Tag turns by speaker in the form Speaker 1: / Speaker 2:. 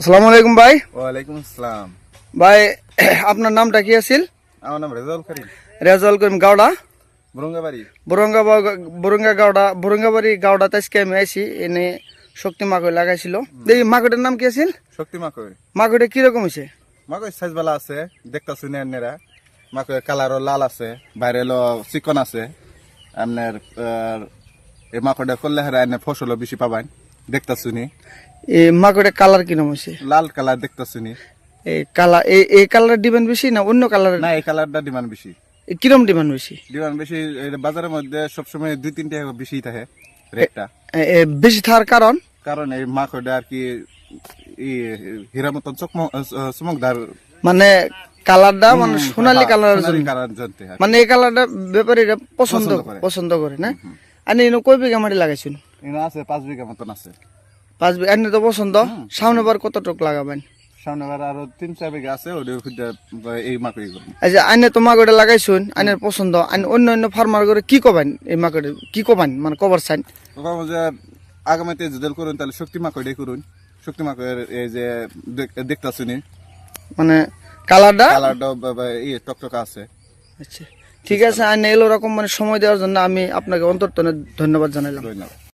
Speaker 1: আসসালামু আলাইকুম ভাই।
Speaker 2: ওয়ালাইকুম আসসালাম।
Speaker 1: ভাই আপনার নামটা কি আছিল?
Speaker 2: আমার নাম রেজাউল করিম,
Speaker 1: রেজাউল করিম গাওড়া,
Speaker 2: বুরুঙ্গাবাড়ি।
Speaker 1: বুরঙ্গাবাড়ি গাওড়াতে আজকে আমি আইছি। এনে শক্তি মাকড় লাগাইছিল। এই মাকড়ের নাম কি আছিল?
Speaker 2: শক্তি মাকড়।
Speaker 1: মাকড়ে কিরকম হয়েছে?
Speaker 2: মাকড় সাইজ বালা আছে, দেখতেছি নেরা। মাকড়ের কালারও লাল আছে, বাইরে হলো চিকন আছে। আপনার এই মাকড়টা করলে হারা এনে ফসলও বেশি পাবেন, দেখতেছি নি।
Speaker 1: এই মাকড়ের কালার কিরকম হয়েছে?
Speaker 2: লাল কালার দেখতেছি নি।
Speaker 1: এই কালার এই কালারের ডিমান্ড বেশি না অন্য কালার?
Speaker 2: না, এই কালারটা ডিমান্ড বেশি।
Speaker 1: কিরম ডিমান্ড বেশি?
Speaker 2: ডিমান্ড বেশি, বাজারের মধ্যে সবসময় 2-3 টাকা বেশি থাকে রেটটা।
Speaker 1: বেশি থাকার কারণ?
Speaker 2: কারণ এই মাকড়টা আর কি হীরা মতন চমকদার,
Speaker 1: মানে কালারটা মানে সোনালী কালারের জন্য।
Speaker 2: কালার জানতে হয়।
Speaker 1: মানে এই কালারটা ব্যাপারীরা পছন্দ করে না? আমি কই বিঘা মাটি লাগাইছিল?
Speaker 2: এখানে আছে 5 বিঘা মতন আছে।
Speaker 1: 5 বিঘা এনে তো পছন্দ। সামনে বার কতটুক লাগাবেন?
Speaker 2: সামনে বার আরো 3-4 বিঘা আছে, ওদের এই মাকড়ি করবো।
Speaker 1: আচ্ছা, আইনে তো মাকড়ে লাগাইছুন, আইনের পছন্দ। আইন অন্য ফার্মার করে কি কবেন এই মাকড়ে? কি কবেন মানে কভার সাইন?
Speaker 2: যে আগামীতে যদি করুন তাহলে শক্তি মাকড়ি করুন। শক্তি মাকড়ের এই যে দেখতেছুনি
Speaker 1: মানে কালারটা
Speaker 2: টকটকা আছে।
Speaker 1: আচ্ছা ঠিক আছে, আইনে এলো রকম মানে সময় দেওয়ার জন্য আমি আপনাকে অন্তর্তনে ধন্যবাদ জানাইলাম।
Speaker 2: ধন্যবাদ।